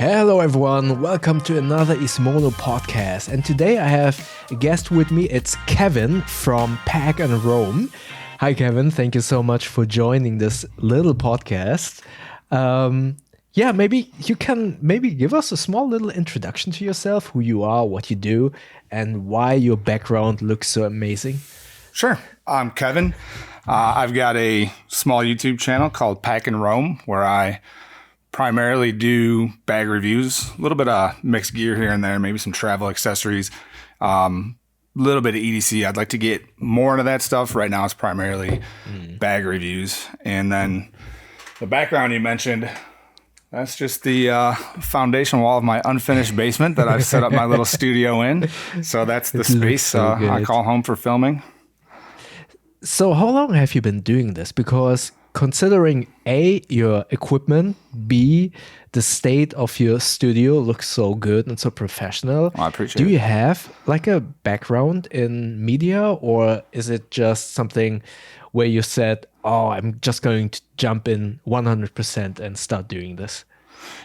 Hello everyone, welcome to another Ismono podcast. And today I have a guest with me. It's Kevin from Pack and Rome. Hi Kevin, thank you so much for joining this little podcast. Maybe you can give us a small little introduction to yourself, who you are, what you do, and why your background looks so amazing. Sure. I'm Kevin. I've got a small YouTube channel called Pack and Rome where I primarily do bag reviews, a little bit of mixed gear here and there, maybe some travel accessories, a little bit of EDC. I'd like to get more into that stuff. Right now it's primarily bag reviews. And then the background you mentioned, that's just the foundation wall of my unfinished basement that I've set up my little studio in. So that's the space I call home for filming. So how long have you been doing this? Because considering A, your equipment, B, the state of your studio looks so good and so professional. I appreciate it. Do you have like a background in media, or is it just something where you said, oh, I'm just going to jump in 100% and start doing this?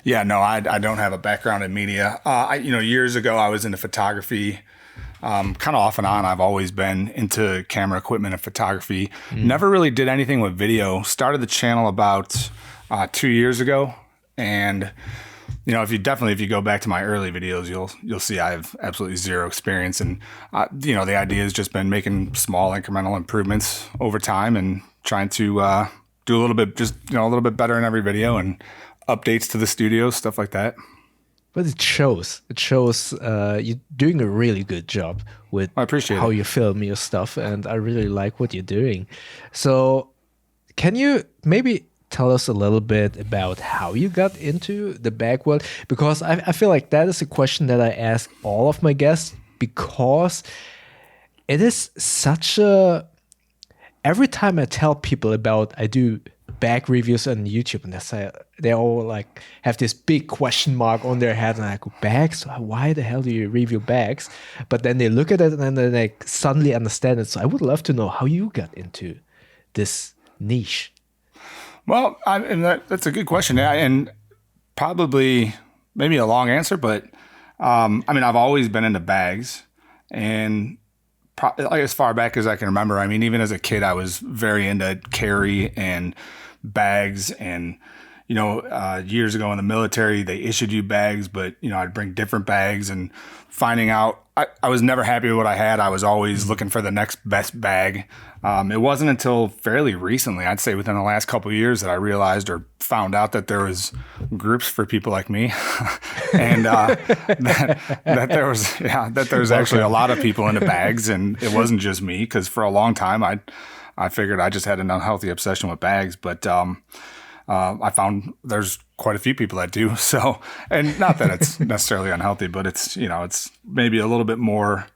Yeah, no, I don't have a background in media. Years ago I was into photography. Kind of off and on, I've always been into camera equipment and photography. Never really did anything with video. Started the channel about 2 years ago, and if you go back to my early videos, you'll see I have absolutely zero experience. And the idea has just been making small incremental improvements over time and trying to do a little bit better in every video and updates to the studio, stuff like that. But it shows. You're doing a really good job with how you film your stuff, and I really like what you're doing. So can you maybe tell us a little bit about how you got into the bag world? Because I feel like that is a question that I ask all of my guests, because it is such a... Every time I tell people I do bag reviews on YouTube, and they all like have this big question mark on their head, and I go, bags? Why the hell do you review bags? But then they look at it and then they suddenly understand it. So I would love to know how you got into this niche. Well, that's a good question, and probably maybe a long answer, but I've always been into bags, and as far back as I can remember, even as a kid, I was very into carry and bags. And, years ago in the military, they issued you bags, but, I'd bring different bags, and finding out I was never happy with what I had. I was always looking for the next best bag. It wasn't until fairly recently, I'd say within the last couple of years, that I realized or found out that there was groups for people like me, and that there was actually a lot of people into bags, and it wasn't just me. Because for a long time, I figured I just had an unhealthy obsession with bags, but I found there's quite a few people that do. So, and not that it's necessarily unhealthy, but it's maybe a little bit more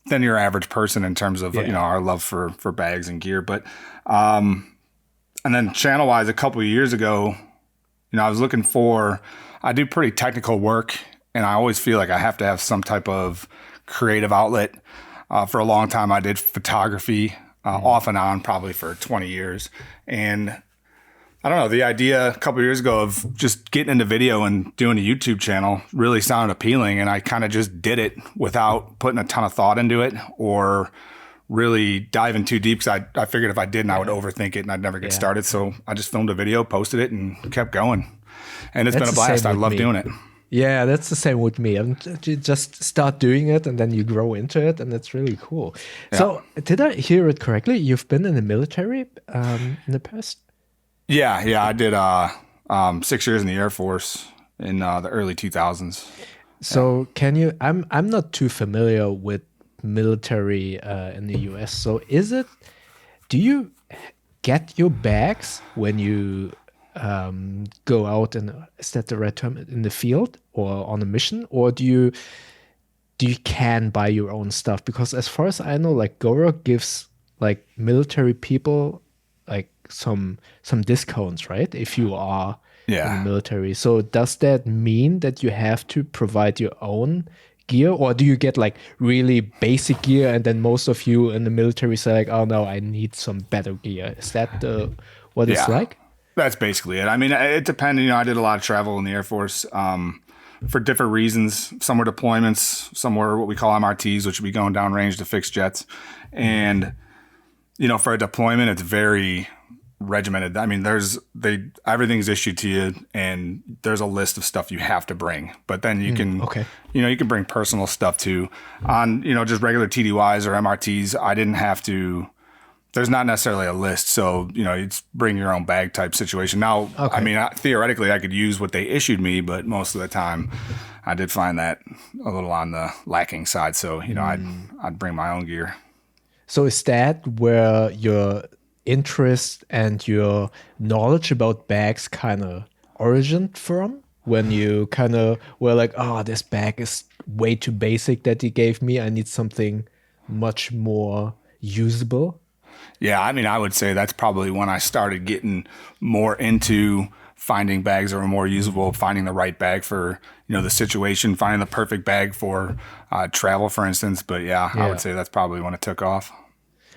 than your average person in terms of our love for bags and gear. But and then channel wise, a couple of years ago, I was looking I do pretty technical work, and I always feel like I have to have some type of creative outlet. For a long time, I did photography off and on, probably for 20 years. And I don't know, the idea a couple of years ago of just getting into video and doing a YouTube channel really sounded appealing. And I kind of just did it without putting a ton of thought into it or really diving too deep. Because I figured if I didn't, I would overthink it and I'd never get started. So I just filmed a video, posted it, and kept going. And it's been a blast. I love doing it. Yeah, that's the same with me. You just start doing it, and then you grow into it, and it's really cool. Yeah. So did I hear it correctly? You've been in the military in the past? Yeah, I did 6 years in the Air Force in the early 2000s. So can you? I'm not too familiar with military in the US. So do you get your bags when you go out, and is that the right term, in the field or on a mission, or do you can buy your own stuff? Because as far as I know, like Goro gives like military people like some discounts, right? If you are in the military. So does that mean that you have to provide your own gear, or do you get like really basic gear, and then most of you in the military say like, oh no, I need some better gear? Is that what it's like? That's basically it. I mean, it depends. You know, I did a lot of travel in the Air Force for different reasons. Some were deployments, some were what we call MRTs, which would be going downrange to fix jets. And, you know, for a deployment, it's very regimented. I mean, everything's issued to you, and there's a list of stuff you have to bring. But then you can, you know, you can bring personal stuff too. On, you know, just regular TDYs or MRTs, I didn't have to. There's not necessarily a list, so you know, it's bring your own bag type situation. Now, I mean, theoretically, I could use what they issued me, but most of the time, I did find that a little on the lacking side. So you know, I'd bring my own gear. So is that where your interest and your knowledge about bags kind of origined from? When you kind of were like, oh, this bag is way too basic that he gave me. I need something much more usable. Yeah, I mean, I would say that's probably when I started getting more into finding bags that were more usable, finding the right bag for, you know, the situation, finding the perfect bag for travel, for instance. But yeah, I would say that's probably when it took off.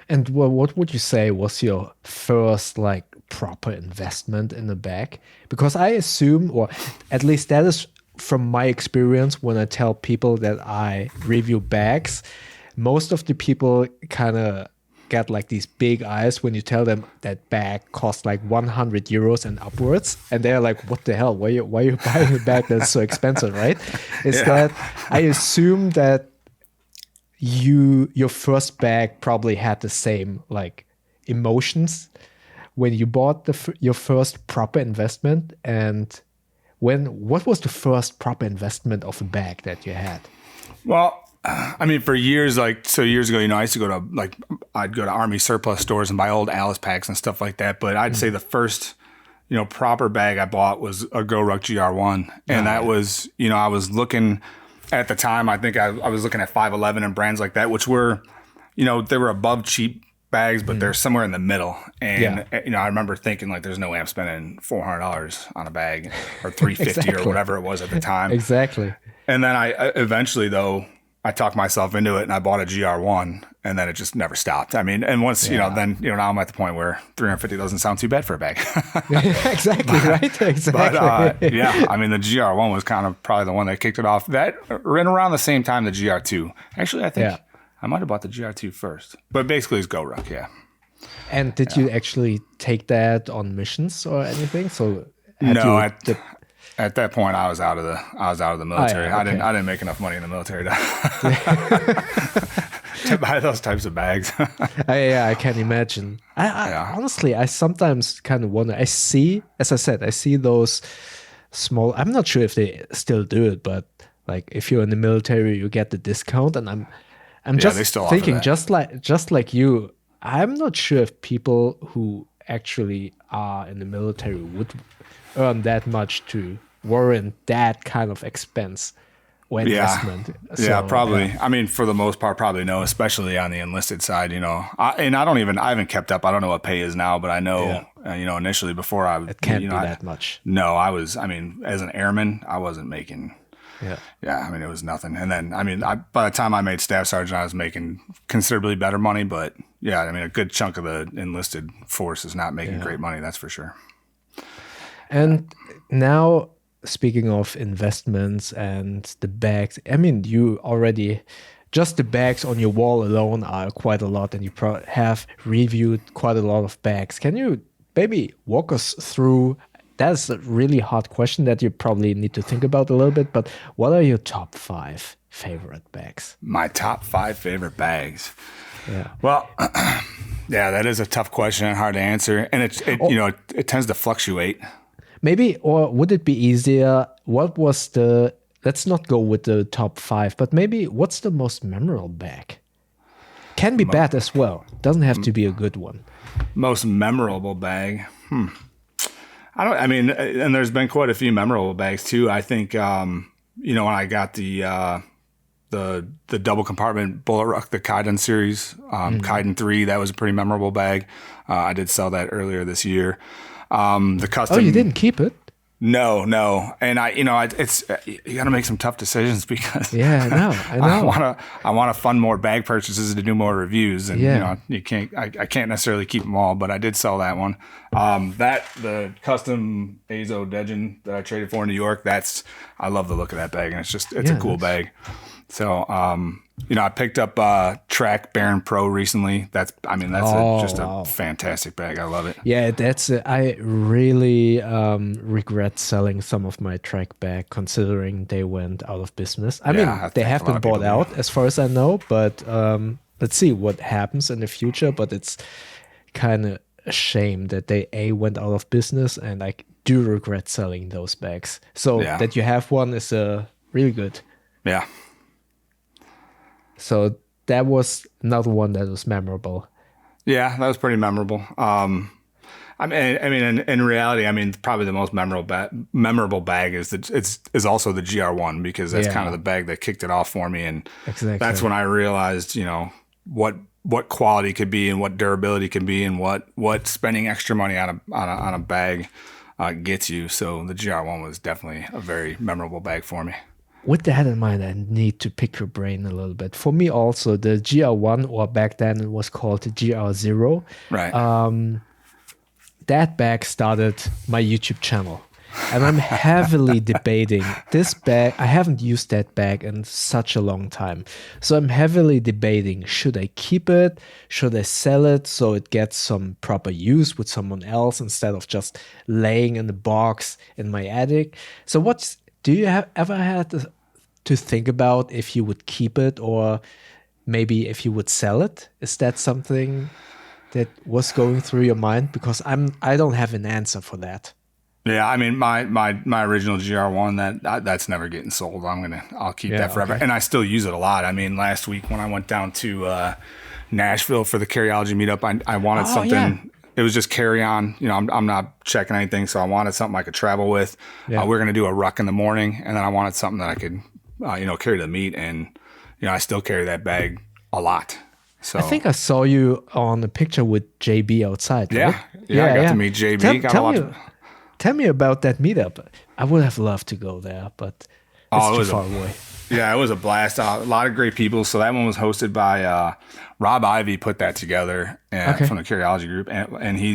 And what would you say was your first like proper investment in a bag? Because I assume, or at least that is from my experience when I tell people that I review bags, most of the people kind of get like these big eyes when you tell them that bag costs like 100 euros and upwards, and they're like, what the hell, why are you buying a bag that's so expensive, right? That I assume that your first bag probably had the same like emotions when you bought your first proper investment. And what was the first proper investment of a bag that you had? Well, I mean, for years, years ago, you know, I used to I'd go to Army surplus stores and buy old Alice packs and stuff like that. But I'd say the first, you know, proper bag I bought was a GoRuck GR1. And that was, you know, I was looking at the time, I think I was looking at 511 and brands like that, which were, you know, they were above cheap bags, but they're somewhere in the middle. And, you know, I remember thinking like, there's no way I'm spending $400 on a bag or $350 or whatever it was at the time. Exactly. And then I eventually, though, I talked myself into it and I bought a GR1, and then it just never stopped. I mean, and once, you know, then, you know, now I'm at the point where 350 doesn't sound too bad for a bag. Exactly, right? Exactly. But, yeah, I mean, the GR1 was kind of probably the one that kicked it off. That ran around the same time the GR2. Actually, I think I might have bought the GR2 first. But basically, it's GoRuck, yeah. And did you actually take that on missions or anything? So no, at that point, I was out of the military. I didn't make enough money in the military to buy those types of bags. I can imagine. Honestly, I sometimes kind of wonder. I see those small. I'm not sure if they still do it, but like if you're in the military, you get the discount, and I'm just thinking, just like you, I'm not sure if people who actually are in the military would earn that much to warrant that kind of expense or investment. So, probably. I mean, for the most part, probably no, especially on the enlisted side, you know. I haven't kept up. I don't know what pay is now, but I know, you know, initially before it can't be that much. No, I mean, as an airman, I wasn't making. Yeah, I mean, it was nothing. And then, I mean, by the time I made staff sergeant, I was making considerably better money. But yeah, I mean, a good chunk of the enlisted force is not making great money. That's for sure. And now, speaking of investments and the bags, I mean, you already, just the bags on your wall alone are quite a lot, and you have reviewed quite a lot of bags. Can you maybe walk us through? That's a really hard question that you probably need to think about a little bit, but what are your top 5 favorite bags? My top 5 favorite bags? Yeah. Well, yeah, that is a tough question and hard to answer. And you know, it tends to fluctuate. Maybe, or would it be easier? Let's not go with the top 5, but maybe what's the most memorable bag? Can be bad as well. Doesn't have to be a good one. Most memorable bag? I mean, and there's been quite a few memorable bags too. I think, you know, when I got the double compartment bullet ruck, the Kaiden series, Kaiden 3, that was a pretty memorable bag. I did sell that earlier this year. The custom. Oh, you didn't keep it? No, and it's you got to make some tough decisions because I know. I want to fund more bag purchases to do more reviews, and you can't. I can't necessarily keep them all, but I did sell that one. The custom Azo Dejin that I traded for in New York. I love the look of that bag, and it's a cool bag. So, I picked up Track Baron Pro recently. That's just a fantastic bag. I love it. Yeah, I really regret selling some of my Track bag considering they went out of business. I mean, they have been bought out as far as I know, but let's see what happens in the future. But it's kind of a shame that they went out of business, and I do regret selling those bags. So that you have one is really good. Yeah. So that was another one that was memorable. Yeah, that was pretty memorable. In reality, probably the most memorable bag is also the GR1 because that's kind of the bag that kicked it off for me, and that's when I realized, what quality could be and what durability can be, and what spending extra money on a bag gets you. So the GR1 was definitely a very memorable bag for me. With that in mind, I need to pick your brain a little bit. For me also, the GR1, or back then it was called the GR0. Right. That bag started my YouTube channel. And I'm heavily debating this bag. I haven't used that bag in such a long time. So I'm heavily debating, should I keep it? Should I sell it so it gets some proper use with someone else instead of just laying in the box in my attic? So do you ever had to think about if you would keep it or maybe if you would sell it? Is that something that was going through your mind? Because I don't have an answer for that. Yeah, my original GR1 that's never getting sold. I'll keep that forever, and I still use it a lot. Last week when I went down to Nashville for the Carryology meetup, I wanted something. Yeah. It was just carry on. I'm not checking anything, so I wanted something I could travel with. Yeah. We're going to do a ruck in the morning, and then I wanted something that I could, carry to the meet. And, I still carry that bag a lot. So I think I saw you on a picture with JB outside. Right? Yeah, I got to meet JB. Tell me about that meetup. I would have loved to go there, but it's too far away. Yeah, it was a blast. A lot of great people. So that one was hosted by Rob Ivy, put that together from the Carryology group, and he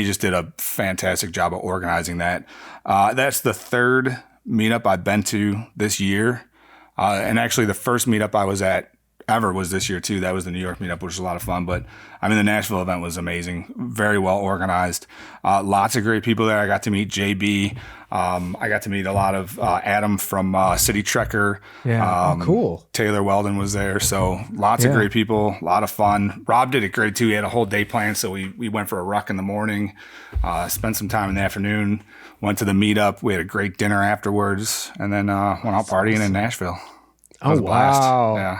just did a fantastic job of organizing that. That's the third meetup I've been to this year, and actually the first meetup I was at ever was this year too. That was the New York meetup, which was a lot of fun. But the Nashville event was amazing, very well organized. Lots of great people there. I got to meet JB. I got to meet a lot of Adam from City Trekker. Yeah, cool. Taylor Weldon was there. So lots of great people, a lot of fun. Rob did it great too. He had a whole day planned. So we went for a ruck in the morning, spent some time in the afternoon, went to the meetup. We had a great dinner afterwards, and then went out partying in Nashville. It was a blast. Yeah.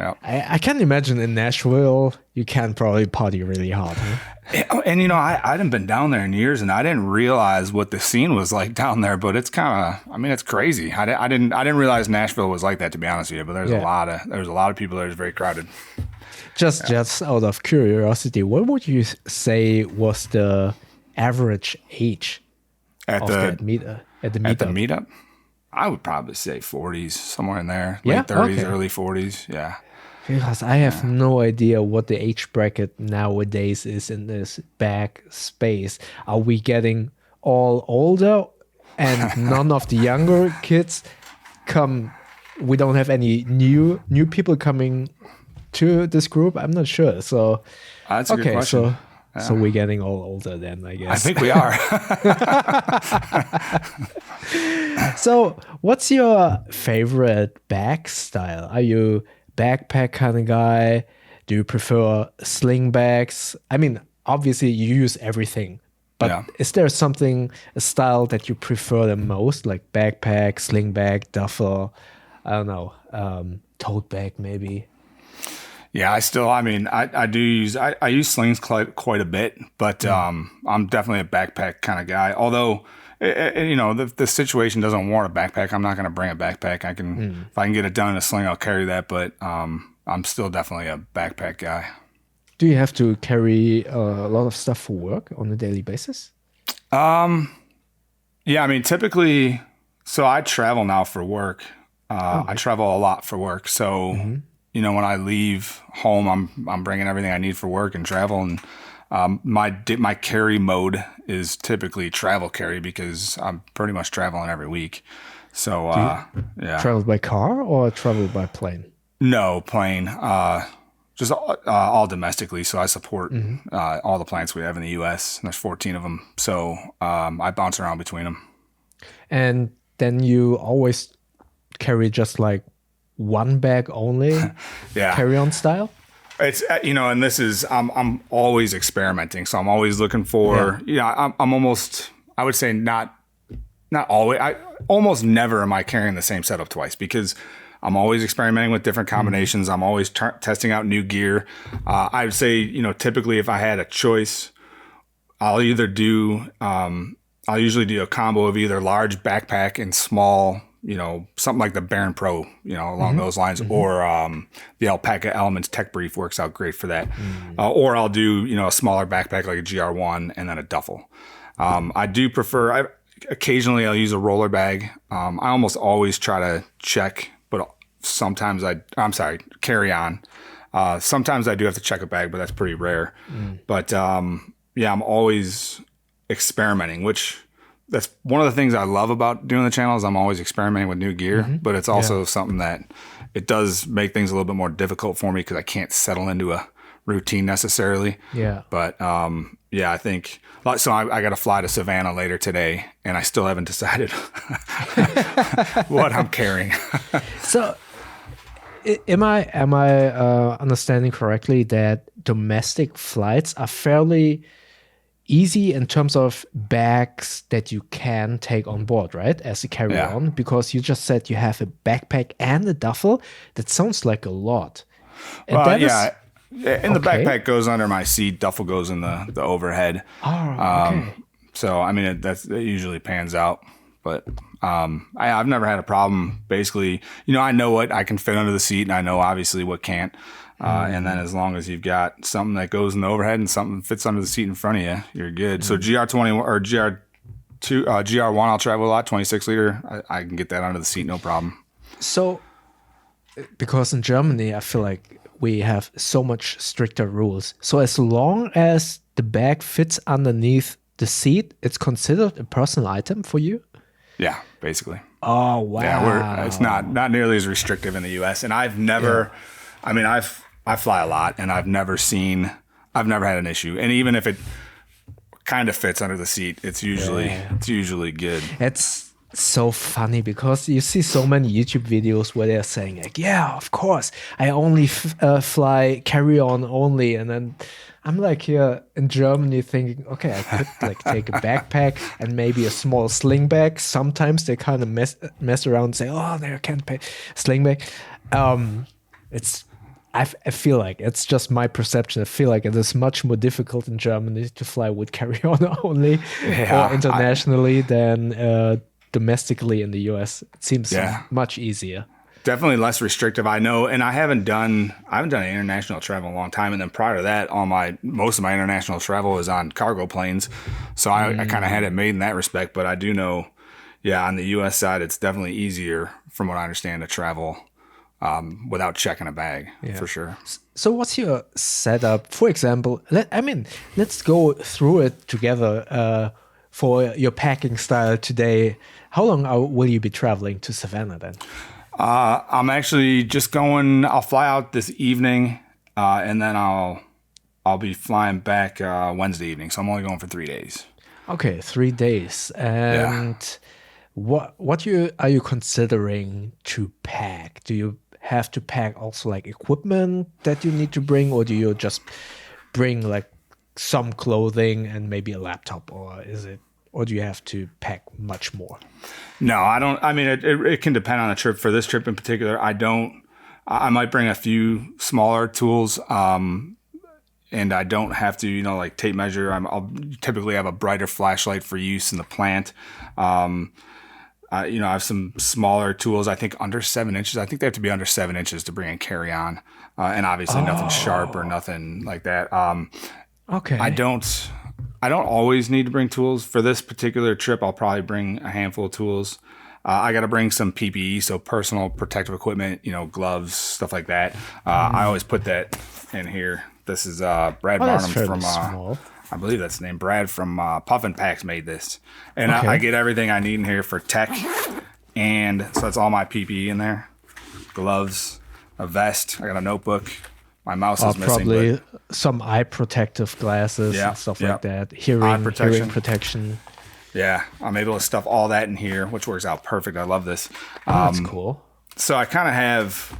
Yeah. I can imagine in Nashville, you can probably party really hard. Huh? And, I hadn't been down there in years, and I didn't realize what the scene was like down there, but it's kind of, it's crazy. I didn't realize Nashville was like that, to be honest with you, but there's a lot of people there. It's very crowded. Just out of curiosity, what would you say was the average age at the meetup? I would probably say 40s, somewhere in there. Late 30s, early 40s. Yeah. Because I have no idea what the age bracket nowadays is in this bag space. Are we getting all older and none of the younger kids come? We don't have any new people coming to this group? I'm not sure. So that's a good question. So we're getting all older then, I guess. I think we are. So what's your favorite bag style? Are you backpack kind of guy? Do you prefer sling bags? Obviously you use everything, but is there a style that you prefer the most, like backpack, sling bag, duffel, I don't know, tote bag maybe? Yeah, I use slings quite a bit, but I'm definitely a backpack kind of guy. Although, the situation doesn't warrant a backpack, I'm not going to bring a backpack. If I can get it done in a sling, I'll carry that. But I'm still definitely a backpack guy. Do you have to carry a lot of stuff for work on a daily basis? Yeah, I mean, typically, so I travel now for work. I travel a lot for work. So, when I leave home, I'm bringing everything I need for work and travel. And my carry mode is typically travel carry because I'm pretty much traveling every week. So, yeah. Travel by car or travel by plane? No, plane. Just all domestically. So I support all the plants we have in the U.S. And there's 14 of them. So I bounce around between them. And then you always carry just like one bag only, Yeah. carry-on style? It's and this is I'm always experimenting, so I'm always looking for I'm almost, I would say not always, I almost never am I carrying the same setup twice because I'm always experimenting with different combinations. I'm always testing out new gear. I would say typically if I had a choice, I'll usually do a combo of either large backpack and small, something like the Baron Pro, along those lines, or the Alpaca Elements Tech Brief works out great for that. Or I'll do, a smaller backpack like a GR1 and then a duffel. I do prefer, occasionally I'll use a roller bag. I almost always try to check, but sometimes carry on. Sometimes I do have to check a bag, but that's pretty rare. But I'm always experimenting, which that's one of the things I love about doing the channel is I'm always experimenting with new gear, but it's also something that it does make things a little bit more difficult for me because I can't settle into a routine necessarily. Yeah. But I think so. I got to fly to Savannah later today, and I still haven't decided what I'm carrying. So, am I understanding correctly that domestic flights are fairly easy in terms of bags that you can take on board, right? As a carry-on, because you just said you have a backpack and a duffel. That sounds like a lot. And the backpack goes under my seat. Duffel goes in the overhead. Oh, okay. So I mean, it usually pans out. But I've never had a problem. Basically, I know what I can fit under the seat, and I know obviously what can't. And then as long as you've got something that goes in the overhead and something fits under the seat in front of you, you're good. So GR21 or GR1, I'll travel a lot. 26 liter, I can get that under the seat, no problem. So, because in Germany, I feel like we have so much stricter rules. So as long as the bag fits underneath the seat, it's considered a personal item for you? Yeah, basically. Oh, wow. Yeah, it's not nearly as restrictive in the U.S. And I've never, I fly a lot, and I've never had an issue. And even if it kind of fits under the seat, it's usually good. It's so funny because you see so many YouTube videos where they're saying like, yeah, of course, I only fly carry-on only. And then I'm like here in Germany thinking, okay, I could like take a backpack and maybe a small sling bag. Sometimes they kind of mess around and say, oh, they can't pay sling bag. I feel like it's just my perception. I feel like it is much more difficult in Germany to fly with carry-on only or internationally than domestically in the US. It seems much easier. Definitely less restrictive. I know, and I haven't done international travel in a long time. And then prior to that, most of my international travel is on cargo planes. So I kind of had it made in that respect. But I do know, on the US side, it's definitely easier, from what I understand, to travel without checking a bag, for sure. So what's your setup? For example, let's go through it together for your packing style today. How long will you be traveling to Savannah then? I'm actually just I'll fly out this evening, and then I'll be flying back Wednesday evening. So I'm only going for 3 days. Okay, 3 days. And what are you considering to pack? Do you have to pack also like equipment that you need to bring, or do you just bring like some clothing and maybe a laptop, or do you have to pack much more? No, I don't. I mean, it can depend on the trip. For this trip in particular, I might bring a few smaller tools, and I don't have to, like tape measure. I'll typically have a brighter flashlight for use in the plant. I have some smaller tools, I think under 7 inches. I think they have to be under 7 inches to bring and carry on. And obviously nothing sharp or nothing like that. Okay. I don't always need to bring tools. For this particular trip, I'll probably bring a handful of tools. I got to bring some PPE, so personal protective equipment, gloves, stuff like that. I always put that in here. This is Brad Barnum from, I believe that's the name, Brad from Puffin Packs made this. And I get everything I need in here for tech. And so that's all my PPE in there. Gloves, a vest, I got a notebook. My mouse is missing. Probably some eye protective glasses and stuff like that. Hearing protection. Yeah, I'm able to stuff all that in here, which works out perfect. I love this. That's cool. So I kind of have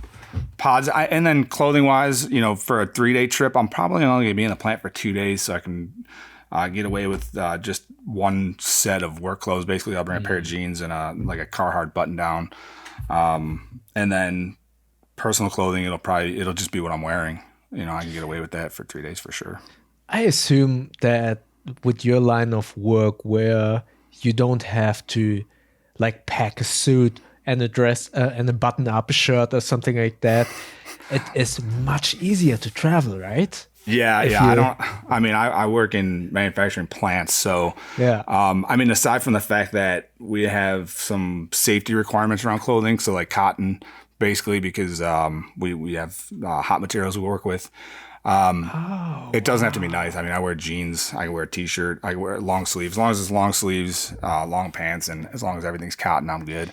pods. And then clothing-wise, for a 3-day trip, I'm probably only going to be in the plant for 2 days, so I can get away with just one set of work clothes. Basically, I'll bring a pair of jeans and a Carhartt button-down. And then personal clothing, it'll just be what I'm wearing. I can get away with that for 3 days for sure. I assume that with your line of work where you don't have to pack a suit and a dress and a button-up shirt or something like that, it is much easier to travel, right? Yeah. I work in manufacturing plants, so aside from the fact that we have some safety requirements around clothing, so like cotton, basically, because we have hot materials we work with. It doesn't have to be nice. I wear jeans, I wear a t-shirt, I wear long sleeves. As long as it's long sleeves, long pants, and as long as everything's cotton, I'm good.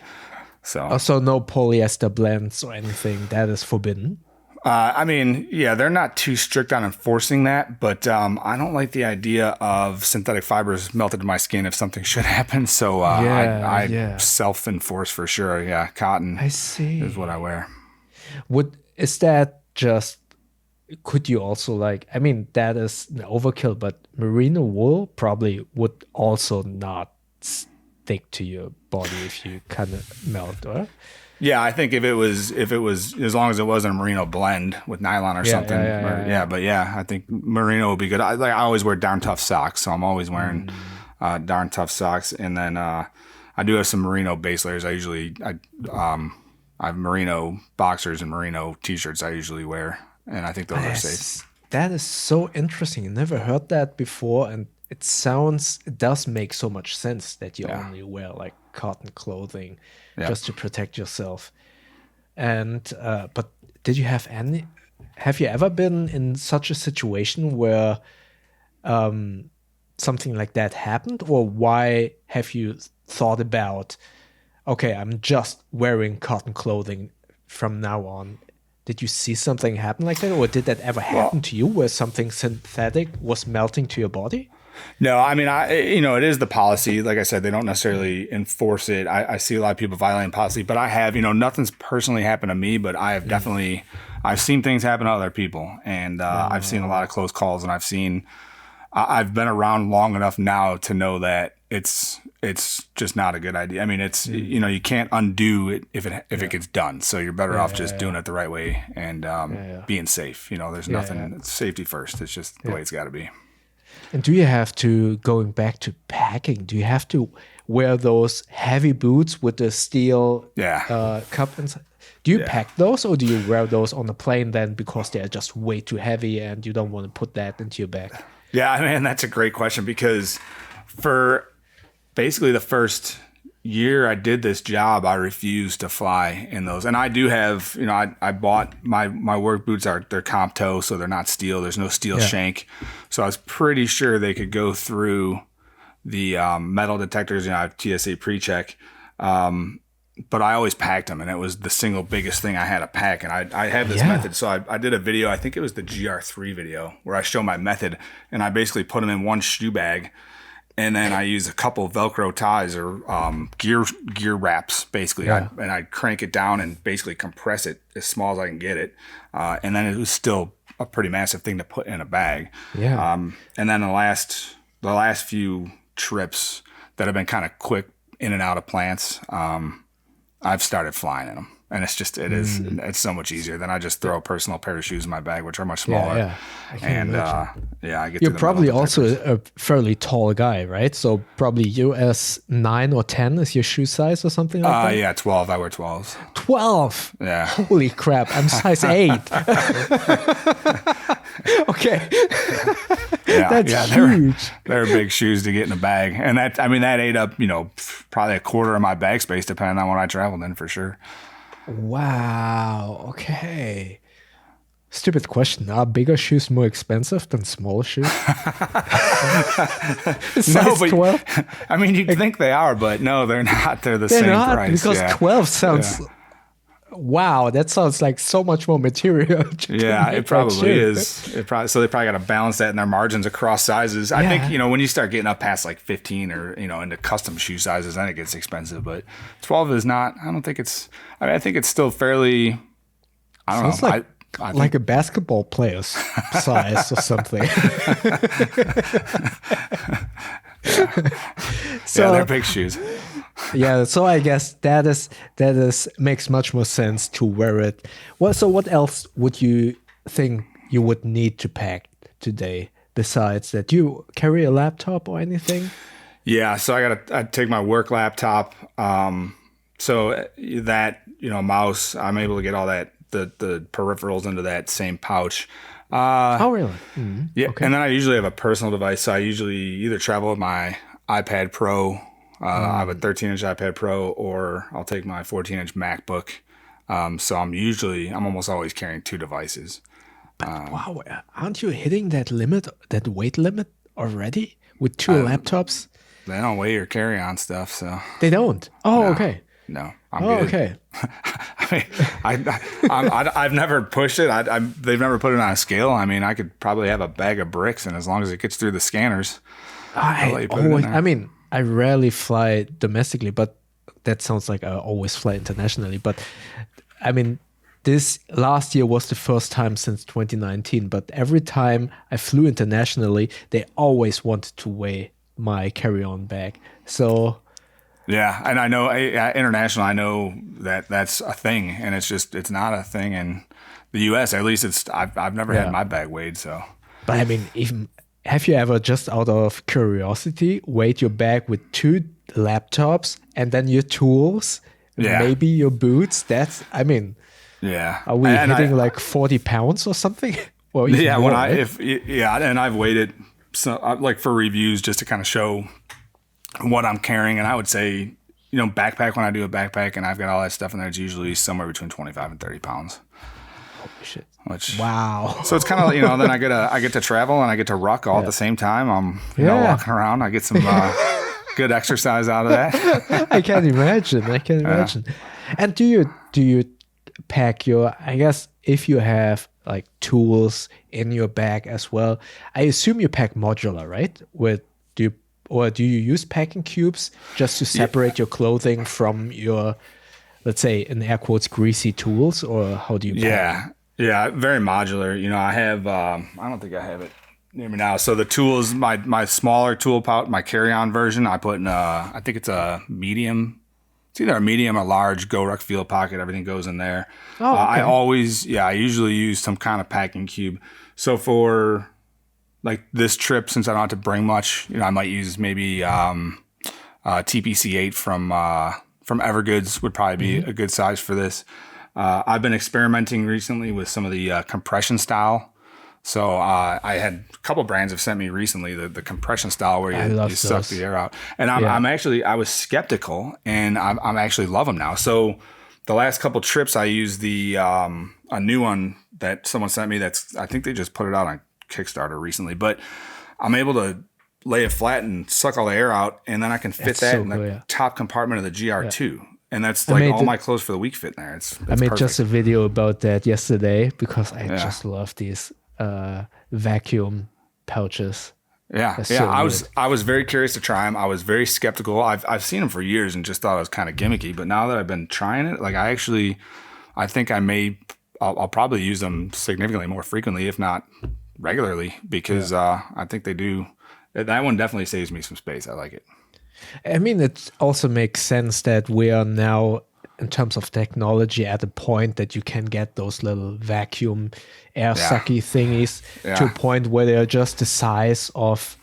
So also no polyester blends or anything. That is forbidden. They're not too strict on enforcing that, but I don't like the idea of synthetic fibers melted to my skin if something should happen. So I self-enforce for sure. Yeah, cotton is what I wear. Is that just... Could you also that is an overkill, but merino wool probably would also not stick to your body if you kind of melt, or? Yeah, I think if it was as long as it wasn't a merino blend with nylon or something. But I think merino would be good. I always wear darn tough socks, so I'm always wearing darn tough socks, and then I do have some merino base layers. I have merino boxers and merino t-shirts I usually wear. And I think those are safe. That is so interesting. I never heard that before, and it does make so much sense that you only wear cotton clothing just to protect yourself. And but have you ever been in such a situation where something like that happened, or why have you thought about, okay, I'm just wearing cotton clothing from now on? Did you see something happen like that, or did that ever happen to you where something synthetic was melting to your body? No, it is the policy. Like I said, they don't necessarily enforce it. I see a lot of people violating policy, but I have, nothing's personally happened to me, but I have definitely, I've seen things happen to other people, and I've seen a lot of close calls, and I've been around long enough now to know that it's just not a good idea. You can't undo it if it gets done. So you're better off just doing it the right way and being safe. There's nothing. It's safety first. It's just the way it's got to be. And do you have to, going back to packing, do you have to wear those heavy boots with the steel cup inside? Do you pack those, or do you wear those on the plane then because they're just way too heavy and you don't want to put that into your bag? Yeah, that's a great question, because for basically the first year I did this job, I refused to fly in those. And I do have, I bought my work boots they're comp toe, so they're not steel. There's no steel shank. So I was pretty sure they could go through the metal detectors. I have TSA pre-check. But I always packed them, and it was the single biggest thing I had to pack. And I had this method. So I did a video, I think it was the GR3 video, where I show my method, and I basically put them in one shoe bag. And then I use a couple Velcro ties or gear wraps, basically. And I crank it down and basically compress it as small as I can get it. And then it was still a pretty massive thing to put in a bag. Yeah. And then the last few trips that have been kind of quick in and out of plants, I've started flying in them. And it's so much easier. Then I just throw a personal pair of shoes in my bag, which are much smaller. I get. You're probably also a fairly tall guy, right? So probably US 9 or 10 is your shoe size or something like that? Yeah, 12. I wear 12s. 12? Yeah. Holy crap, I'm size 8. Okay. Yeah, That's huge. They're big shoes to get in a bag, and that ate up probably a quarter of my bag space depending on what I traveled in for sure. Wow. Okay. Stupid question. Are bigger shoes more expensive than small shoes? No, but 12? I mean, you'd think they are, but no, they're not. They're the same price. Because 12 sounds... Wow, that sounds like so much more material. Yeah, it probably is. So they probably got to balance that in their margins across sizes. I think, when you start getting up past like 15 or, into custom shoe sizes, then it gets expensive. But 12 is not, I don't think it's, I think it's still fairly, I don't know. Like, I think, a basketball player's size or something. So they're big shoes. Yeah, so I guess that makes much more sense to wear it. Well, so what else would you think you would need to pack today besides that? Do you carry a laptop or anything? Yeah, so I take my work laptop. So that mouse, I'm able to get all that the peripherals into that same pouch. Oh, really? Mm-hmm. Yeah, okay. And then I usually have a personal device. So I usually either travel with my iPad Pro. I have a 13-inch iPad Pro, or I'll take my 14-inch MacBook. So I'm almost always carrying two devices. But wow, aren't you hitting that weight limit already with two laptops? They don't weigh your carry-on stuff, so they don't. Oh, no, okay. No, I'm good. Okay. I've never pushed it. They've never put it on a scale. I mean, I could probably have a bag of bricks, and as long as it gets through the scanners, I rarely fly domestically, but that sounds like I always fly internationally. But I mean, this last year was the first time since 2019. But every time I flew internationally, they always wanted to weigh my carry-on bag. So. Yeah, and I know international. I know that's a thing, and it's not a thing in the U.S. At least I've never had my bag weighed. So, but I mean, have you ever, just out of curiosity, weighed your bag with two laptops and then your tools, maybe your boots? Are we hitting like 40 pounds or something? Or more, and I've weighed it like for reviews just to kind of show what I'm carrying, and I would say, backpack, when I do a backpack and I've got all that stuff in there, it's usually somewhere between 25 and 30 pounds. Holy shit. Wow. So it's kind of, then I get to travel and I get to ruck all at the same time. I'm walking around. I get some good exercise out of that. I can imagine. And do you pack your, I guess if you have like tools in your bag as well, I assume you pack modular, right? Or do you use packing cubes just to separate your clothing from your, let's say, in air quotes, greasy tools? Or how do you pack? Yeah, very modular. I have, I don't think I have it near me now. So the tools, my smaller tool pouch, my carry-on version, I put in I think it's a medium. It's either a medium or large GoRuck field pocket. Everything goes in there. Oh, okay. I usually use some kind of packing cube. So for like this trip, since I don't have to bring much, I might use maybe TPC-8 from Evergoods would probably be a good size for this. I've been experimenting recently with some of the compression style. So I had a couple brands have sent me recently the compression style where you suck the air out. And I was skeptical, and I'm actually love them now. So the last couple trips I used a new one that someone sent me. I think they just put it out on Kickstarter recently, but I'm able to lay it flat and suck all the air out, and then I can fit that in the top compartment of the GR2. Yeah. And that's like all my clothes for the week fit in there. I made just a video about that yesterday because I just love these vacuum pouches. Yeah, so I was very curious to try them. I was very skeptical. I've seen them for years and just thought it was kind of gimmicky. But now that I've been trying it, like I think I'll probably use them significantly more frequently, if not regularly, because I think they do. That one definitely saves me some space. I like it. I mean, it also makes sense that we are now, in terms of technology, at a point that you can get those little vacuum air sucky thingies to a point where they're just the size of,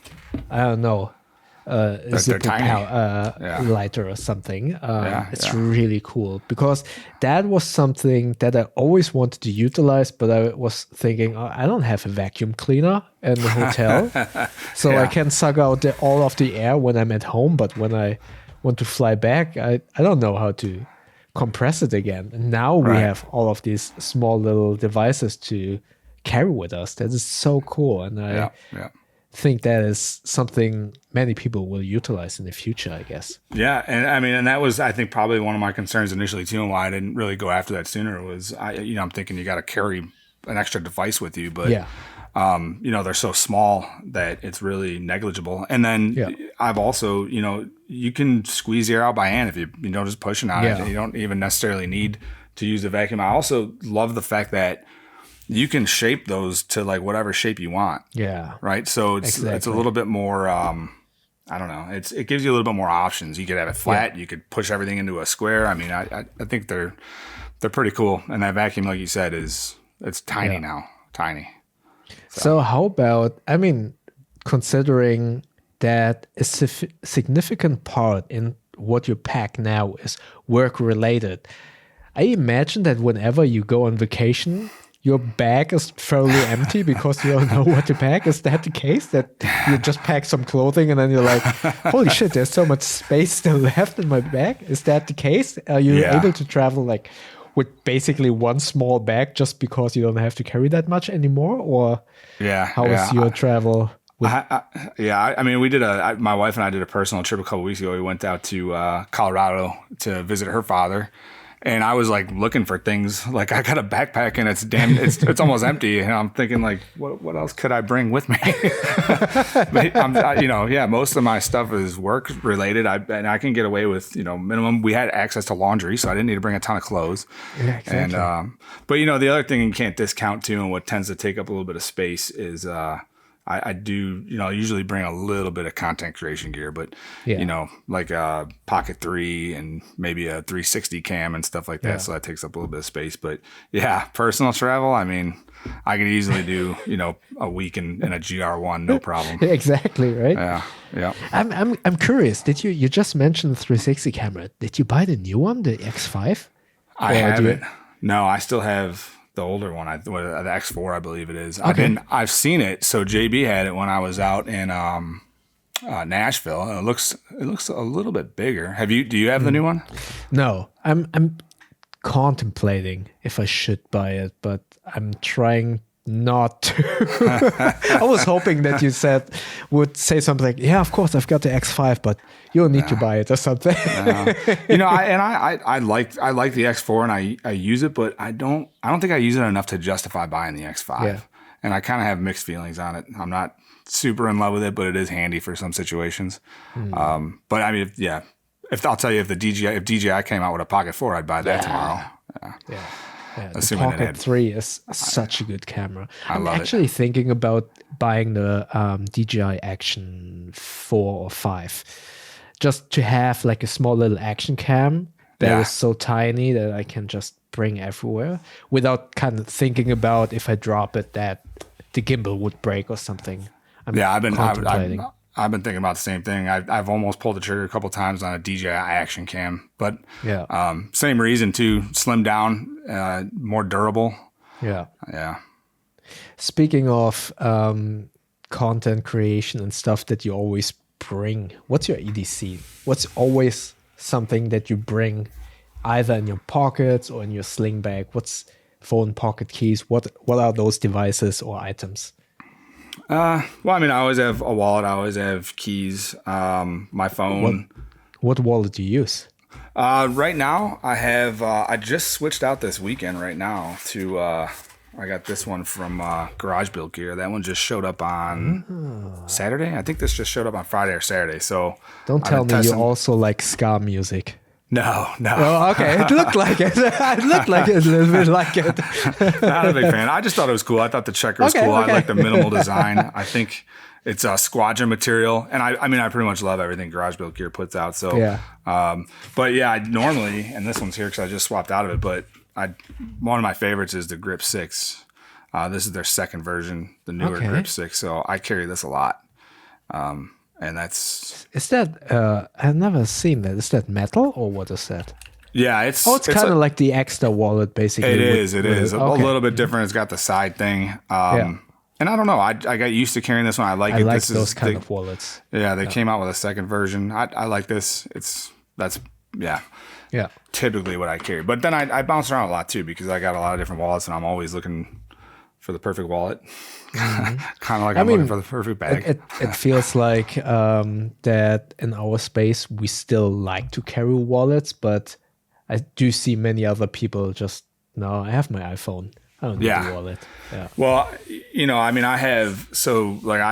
I don't know, zipper lighter or something. It's really cool because that was something that I always wanted to utilize, but I was thinking, oh, I don't have a vacuum cleaner in the hotel, so I can suck out all of the air when I'm at home, but when I want to fly back, I don't know how to compress it again. And now we have all of these small little devices to carry with us. That is so cool. And I think that is something many people will utilize in the future, I guess. Yeah. And I mean, and that was, I think, probably one of my concerns initially too, and why I didn't really go after that sooner was, I'm thinking you got to carry an extra device with you, but they're so small that it's really negligible. And then I've also, you can squeeze the air out by hand if you just pushing on it. You don't even necessarily need to use the vacuum. I also love the fact that you can shape those to like whatever shape you want. Yeah. Right. So it's a little bit more, I don't know. It gives you a little bit more options. You could have it flat. You could push everything into a square. I mean, I think they're pretty cool. And that vacuum, like you said, it's tiny now. Tiny. So how about, considering that a significant part in what you pack now is work related, I imagine that whenever you go on vacation, your bag is fairly empty because you don't know what to pack. Is that the case, that you just pack some clothing and then you're like, holy shit, there's so much space still left in my bag? Is that the case? Are you able to travel like with basically one small bag just because you don't have to carry that much anymore? Or how is your travel? We did my wife and I did a personal trip a couple weeks ago. We went out to Colorado to visit her father. And I was like looking for things, like I got a backpack and it's almost empty. And I'm thinking like, what else could I bring with me? Most of my stuff is work related. And I can get away with, minimum. We had access to laundry, so I didn't need to bring a ton of clothes. Yeah, exactly. And, but the other thing you can't discount too, and what tends to take up a little bit of space is, I do, usually bring a little bit of content creation gear, but, like a Pocket 3 and maybe a 360 cam and stuff like that. Yeah. So that takes up a little bit of space. But personal travel, I could easily do, a week in a GR1, no problem. Exactly, right? Yeah. I'm curious. Did you just mentioned the 360 camera? Did you buy the new one, the X5? I haven't. No, I still have the older one, the X4, I believe it is. Okay. I've seen it. So JB had it when I was out in Nashville. And it looks a little bit bigger. Do you have the new one? No, I'm contemplating if I should buy it, but I'm trying not to. I was hoping that you would say something like, yeah, of course I've got the X5, but you don't need to buy it or something. I like the X4 and I use it, but I don't think I use it enough to justify buying the X5. Yeah. And I kind of have mixed feelings on it. I'm not super in love with it, but it is handy for some situations. But if I'll tell you, if DJI came out with a Pocket 4, I'd buy that tomorrow. Yeah. Yeah, the Pocket 3 is such a good camera. I'm actually thinking about buying the DJI Action 4 or 5, just to have like a small little action cam that is so tiny that I can just bring everywhere without kind of thinking about if I drop it that the gimbal would break or something. I've been thinking about the same thing. I've almost pulled the trigger a couple times on a DJI Action cam, but same reason too. Slim down, more durable. Yeah. Speaking of content creation and stuff that you always bring, what's your EDC? What's always something that you bring, either in your pockets or in your sling bag? What's phone, pocket keys? What are those devices or items? I always have a wallet. I always have keys, my phone. What wallet do you use? Right now, I have, I just switched out this weekend right now to, I got this one from Garage Build Gear. That one just showed up on Saturday. I think this just showed up on Friday or Saturday. So don't tell me you also like ska music. No. Oh, okay. It looked like it. It looked like it, a little bit like it. Not a big fan. I just thought it was cool. I thought the checker was cool. Okay. I like the minimal design. I think it's a squadron material. And I pretty much love everything Garage Build Gear puts out. So, but yeah, I normally, and this one's here because I just swapped out of it, but one of my favorites is the Grip 6. This is their second version, the newer Grip 6. So I carry this a lot. and that's. Is that? I've never seen that. Is that metal or what is that? Yeah, it's kind of like the extra wallet, basically. It is a little bit different. It's got the side thing. And I don't know. I got used to carrying this one. I like it. Like those kind of wallets. Yeah, they came out with a second version. I like this. That's typically what I carry. But then I bounce around a lot too because I got a lot of different wallets, and I'm always looking for the perfect wallet. Kind of like I'm looking for the perfect bag. It feels like that in our space we still like to carry wallets, but I do see many other people just, no, I have my iPhone. I don't need a wallet. Yeah. Well, I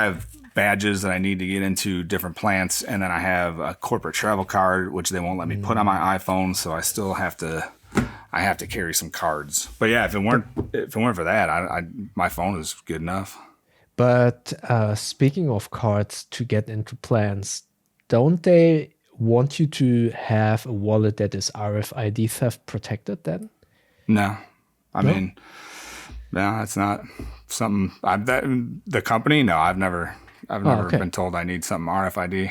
have badges that I need to get into different plants, and then I have a corporate travel card, which they won't let me put on my iPhone, so I still have to carry some cards. But yeah, if it weren't for that, my phone is good enough. But speaking of cards to get into plans, don't they want you to have a wallet that is RFID theft protected then? No. I mean, no, it's not something the company. No, I've never been told I need something RFID.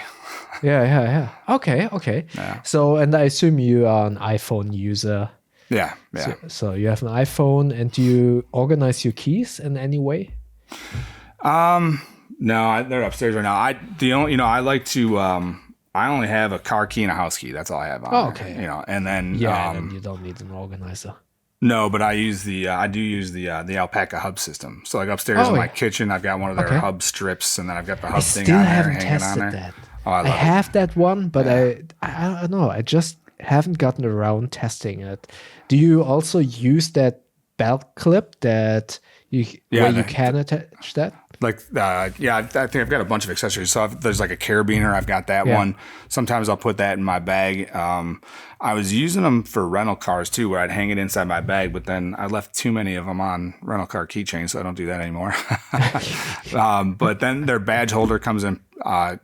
Yeah. Okay. Yeah. So, and I assume you are an iPhone user. Yeah. So you have an iPhone, and do you organize your keys in any way? No, they're upstairs right now. I like to. I only have a car key and a house key. That's all I have on. Okay. And then then you don't need an organizer. No, but I do use the Alpaca hub system. So like upstairs in my kitchen, I've got one of their hub strips, and then I've got the hub thing on there hanging on there. That. Oh, I have that one, but I don't know. I just haven't gotten around testing it. Do you also use that belt clip that you can attach that? I think I've got a bunch of accessories. So there's like a carabiner. I've got that one. Sometimes I'll put that in my bag. I was using them for rental cars too, where I'd hang it inside my bag, but then I left too many of them on rental car keychains, so I don't do that anymore. But then their badge holder comes in. That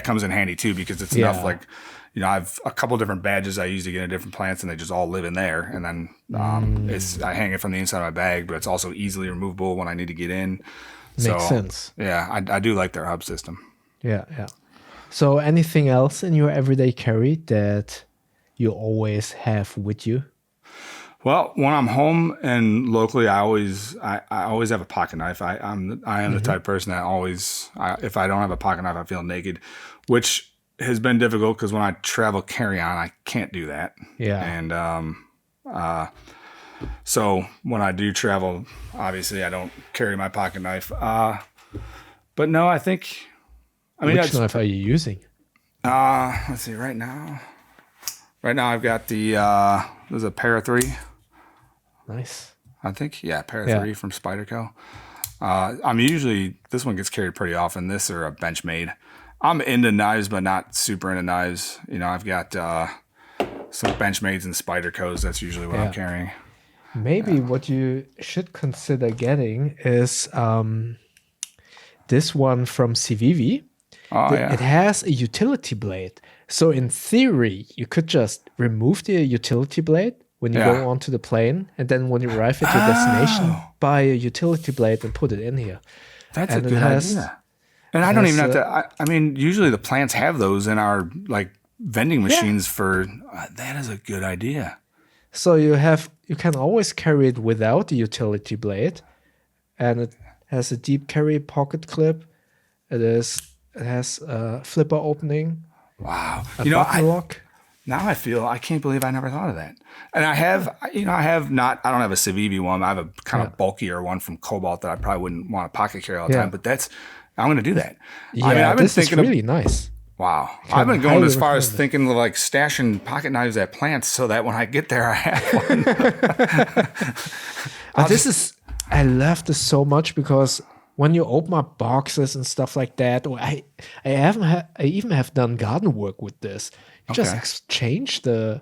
comes in handy too, because it's enough like, I have a couple different badges I use to get in different plants, and they just all live in there. And then I hang it from the inside of my bag, but it's also easily removable when I need to get in. Makes sense. Yeah, I do like their hub system. Yeah. So anything else in your everyday carry that you always have with you? Well, when I'm home and locally, I always have a pocket knife. I am the type of person that always, if I don't have a pocket knife, I feel naked, which has been difficult because when I travel carry-on, I can't do that. Yeah. And so when I do travel, obviously I don't carry my pocket knife. But no, which knife are you using? Let's see. Right now I've got there's a Para 3. Nice. I think, Para 3 from Spyderco. This one gets carried pretty often. This or a Benchmade. I'm into knives, but not super into knives. I've got some Benchmades and Spydercos. That's usually what I'm carrying. Maybe what you should consider getting is this one from CVV. It has a utility blade. So in theory, you could just remove the utility blade when you go onto the plane, and then when you arrive at your destination, buy a utility blade and put it in here. That's a good idea. And I don't even have to. Usually the plants have those in our vending machines for. That is a good idea. So you can always carry it without the utility blade, and it has a deep carry pocket clip. It has a flipper opening. Wow. A button lock. Now I can't believe I never thought of that. And I don't have a Civivi one. I have a kind of bulkier one from Cobalt that I probably wouldn't want to pocket carry all the time, but I'm going to do that. Yeah, I've been thinking is really nice. Wow. I've been going as far as thinking of stashing pocket knives at plants so that when I get there, I have one. I love this so much because when you open up boxes and stuff like that, or I even have done garden work with this. You just exchange the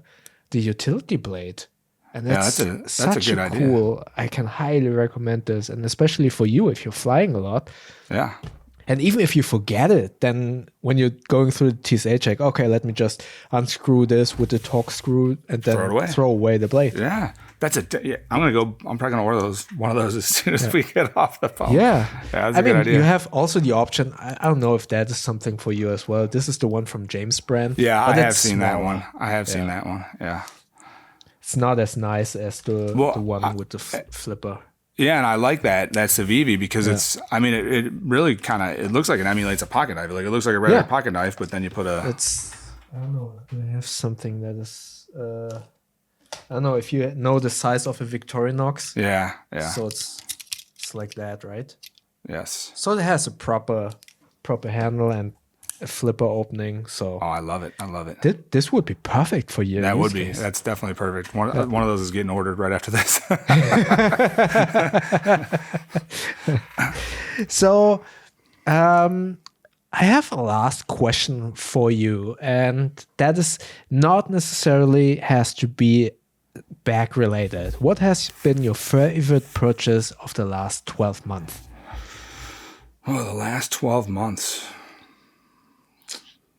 utility blade. And that's such a good cool idea. I can highly recommend this, and especially for you if you're flying a lot. Yeah. And even if you forget it, then when you're going through the TSA check, okay, let me just unscrew this with the torque screw and then throw away the blade. Yeah. I'm probably gonna order one of those as soon as we get off the phone. Yeah, that's a good idea. You have also the option. I don't know if that is something for you as well. This is the one from James brand. Yeah, I have seen that one. Yeah, it's not as nice as the one with the flipper. Yeah, and I like that Civivi because it's. I mean, it really it looks like it emulates a pocket knife. Like it looks like a regular pocket knife, but then you put a. I don't know. Do I have something that is? I don't know if you know the size of a Victorinox. Yeah. So it's like that, right? Yes. So it has a proper handle and a flipper opening. So I love it. This would be perfect for you. That would be. That's definitely perfect. One of those is getting ordered right after this. So, I have a last question for you, and that is not necessarily has to be bag related. What has been your favorite purchase of the last 12 months? Oh, the last 12 months.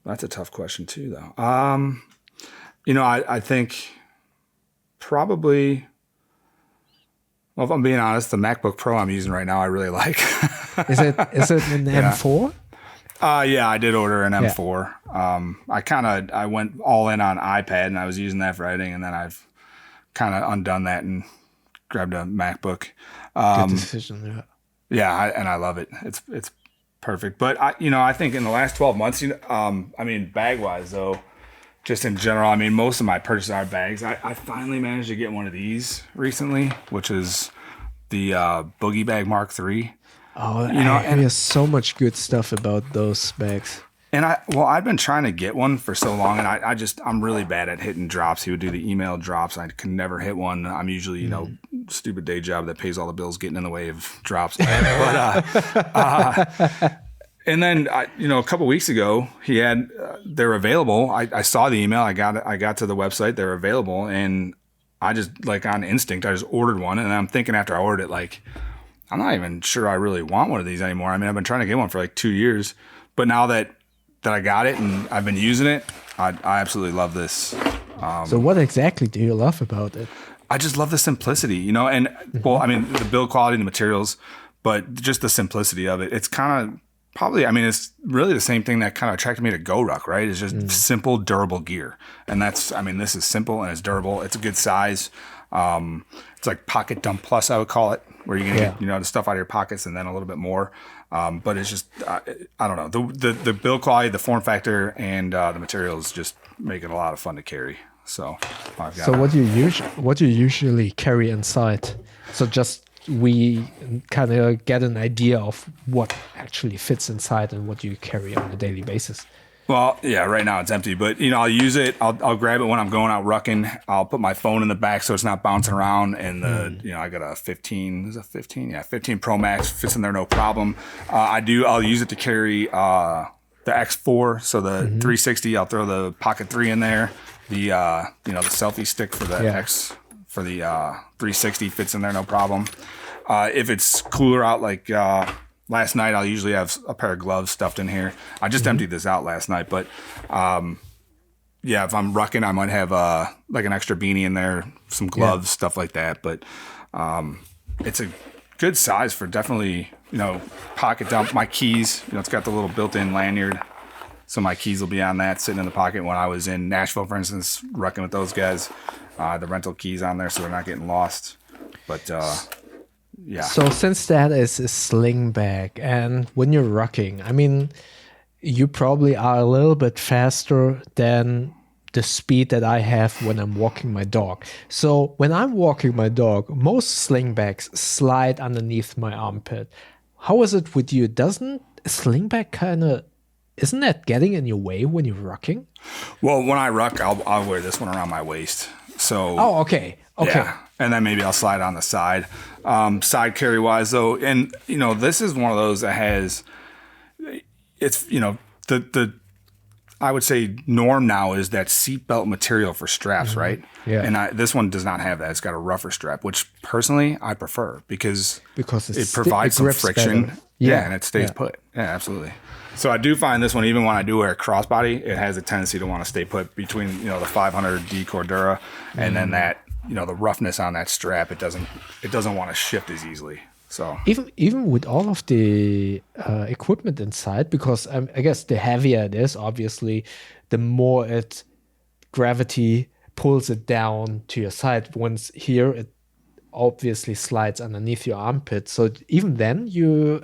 That's a tough question too, though. I think probably, well, if I'm being honest, the MacBook Pro I'm using right now, I really like. Is it an M4? Yeah, I did order an M4. I went all in on iPad and I was using that for editing, and then I've kind of undone that and grabbed a MacBook. Good decision. Yeah, and I love it. It's perfect. But I think in the last 12 months, bag wise though, just in general, most of my purchases are bags. I finally managed to get one of these recently, which is the Boogie Bag Mark III. Oh, there's so much good stuff about those bags. And I've been trying to get one for so long, and I'm really bad at hitting drops. He would do the email drops. I can never hit one. I'm usually, stupid day job that pays all the bills getting in the way of drops. But, and then, a couple weeks ago, he had, they're available. I saw the email. I got to the website. They're available. And I just, like on instinct, I just ordered one. And I'm thinking after I ordered it, like, I'm not even sure I really want one of these anymore. I've been trying to get one for like 2 years. But now that I got it and I've been using it, I absolutely love this. So what exactly do you love about it? I just love the simplicity, and the build quality, the materials, but just the simplicity of it. It's kind of probably, it's really the same thing that kind of attracted me to GoRuck, right? It's just simple, durable gear. And this is simple and it's durable. It's a good size. It's like Pocket Dump Plus, I would call it, where you can get, the stuff out of your pockets and then a little bit more. But it's just, I don't know, the build quality, the form factor, and the materials just make it a lot of fun to carry. So what do you usually carry inside? So just we kind of get an idea of what actually fits inside and what you carry on a daily basis. Well, yeah, right now it's empty, but I'll use it. I'll grab it when I'm going out rucking. I'll put my phone in the back so it's not bouncing around. And I got a 15. Is it 15? Yeah, 15 Pro Max fits in there no problem. I'll use it to carry the X4. So the 360, I'll throw the Pocket 3 in there. The the selfie stick for the X for the 360 fits in there no problem. If it's cooler out, like last night, I'll usually have a pair of gloves stuffed in here. I just emptied this out last night, but if I'm rucking, I might have like an extra beanie in there, some gloves, stuff like that. But it's a good size for definitely, pocket dump. My keys, it's got the little built-in lanyard, so my keys will be on that, sitting in the pocket. When I was in Nashville, for instance, rucking with those guys, the rental keys on there so they're not getting lost. But yeah. So since that is a sling bag, and when you're rucking, you probably are a little bit faster than the speed that I have when I'm walking my dog. So when I'm walking my dog, most sling bags slide underneath my armpit. How is it with you? Doesn't a sling bag isn't that getting in your way when you're rucking? Well, when I ruck, I'll wear this one around my waist. So. Oh, okay. Yeah. And then maybe I'll slide on the side. Side carry wise though, and this is one of those that has, it's the I would say norm now is that seatbelt material for straps, right? Yeah. And this one does not have that. It's got a rougher strap, which personally I prefer because it provides some friction. Yeah, and it stays put. Yeah, absolutely. So I do find this one, even when I do wear a crossbody, it has a tendency to want to stay put between, the 500D Cordura and then that, the roughness on that strap. It doesn't want to shift as easily. So even with all of the equipment inside, because I guess the heavier it is, obviously, the more gravity pulls it down to your side. Once here, it obviously slides underneath your armpit. So even then, you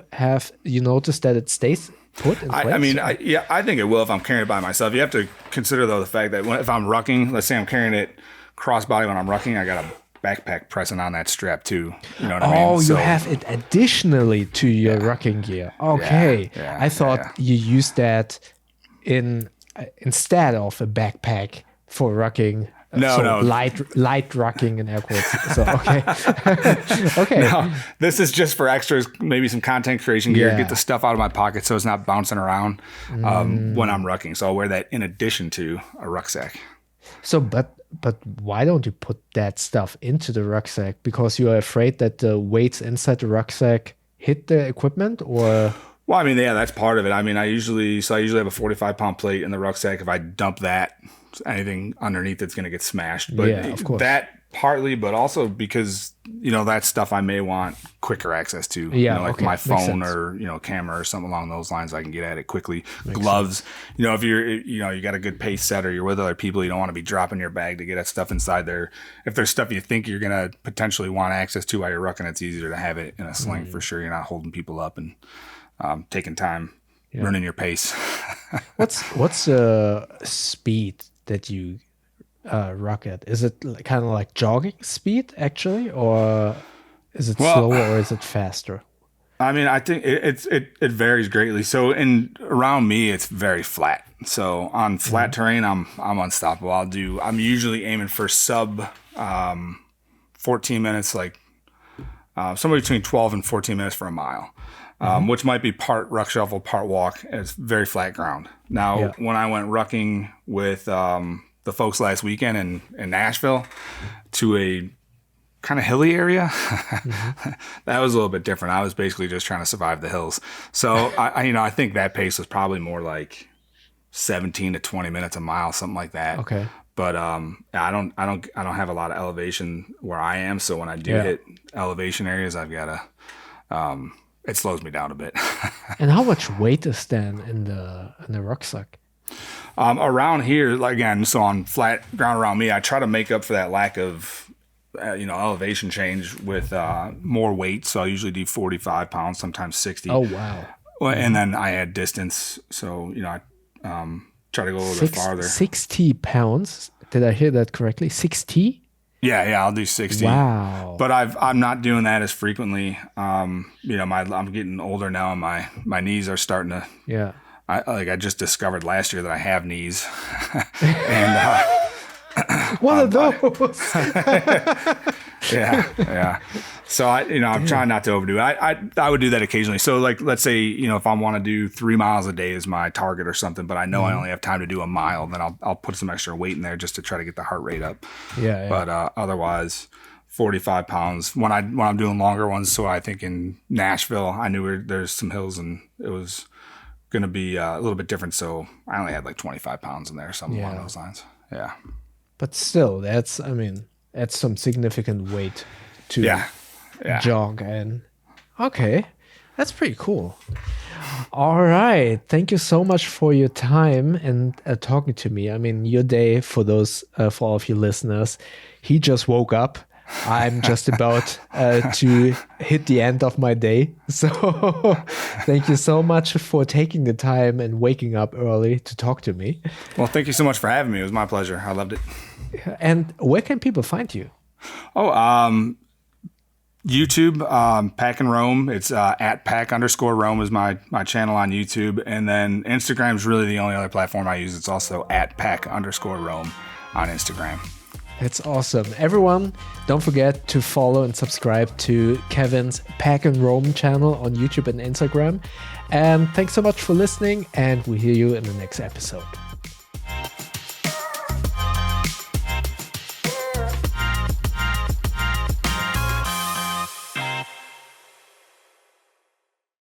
notice that it stays put in place? I think it will if I'm carrying it by myself. You have to consider, though, the fact that if I'm rucking, let's say I'm carrying it crossbody when I'm rucking, I got a backpack pressing on that strap too. You know what I mean? Oh, you have it additionally to your rucking gear. Okay. I thought you used that instead of a backpack for rucking. No. Light rucking in air quotes. So, okay. Okay. No, this is just for extras, maybe some content creation gear, get the stuff out of my pocket so it's not bouncing around when I'm rucking. So I'll wear that in addition to a rucksack. So, but why don't you put that stuff into the rucksack? Because you are afraid that the weights inside the rucksack hit the equipment, or? Well, I mean, that's part of it. I mean, I usually have a 45-pound plate in the rucksack. If I dump that, anything underneath it's going to get smashed. But of course. That partly, but also because, that stuff I may want quicker access to. Like my phone or, camera or something along those lines, I can get at it quickly. Gloves, if you got a good pace set or you're with other people, you don't want to be dropping your bag to get that stuff inside there. If there's stuff you think you're going to potentially want access to while you're rucking, it's easier to have it in a sling for sure. You're not holding people up and taking time, running your pace. What's the speed that you ruck at? Is it kind of like jogging speed actually, or is it slower or is it faster? I mean, I think it varies greatly. So around me, it's very flat. So on flat terrain, I'm unstoppable. I'm usually aiming for sub 14 minutes, like somewhere between 12 and 14 minutes for a mile. Which might be part ruck shuffle, part walk. It's very flat ground. Now, when I went rucking with the folks last weekend in Nashville to a kind of hilly area, that was a little bit different. I was basically just trying to survive the hills. So I think that pace was probably more like 17 to 20 minutes a mile, something like that. Okay. But I don't have a lot of elevation where I am. So when I do hit elevation areas, I've got to. It slows me down a bit. And how much weight is then in the rucksack? Around here, again, so on flat ground around me, I try to make up for that lack of, elevation change with more weight. So I usually do 45 pounds, sometimes 60. Oh, wow. And then I add distance. So, I try to go a little bit farther. 60 pounds? Did I hear that correctly? 60? Yeah, I'll do 60. Wow. But I'm not doing that as frequently. I'm getting older now, and my knees are starting to. Yeah. I just discovered last year that I have knees, and what are those? Yeah. So I'm trying not to overdo it. I would do that occasionally. So let's say, if I want to do 3 miles a day is my target or something, but I know I only have time to do a mile, then I'll put some extra weight in there just to try to get the heart rate up. Yeah. But otherwise, 45 pounds when I'm doing longer ones. So I think in Nashville, I knew there's some hills and it was going to be a little bit different. So I only had like 25 pounds in there, something along those lines. Yeah. But still, that's some significant weight to jog. And okay, that's pretty cool. All right. Thank you so much for your time and talking to me. I mean, your day, for all of you listeners, he just woke up. I'm just about to hit the end of my day. So thank you so much for taking the time and waking up early to talk to me. Well, thank you so much for having me. It was my pleasure. I loved it. And where can people find you? YouTube, Pack and Roam. It's at Pack_Roam is my channel on YouTube. And then Instagram is really the only other platform I use. It's also at Pack_Roam on Instagram. That's awesome. Everyone, don't forget to follow and subscribe to Kevin's Pack and Roam channel on YouTube and Instagram. And thanks so much for listening, and we'll hear you in the next episode.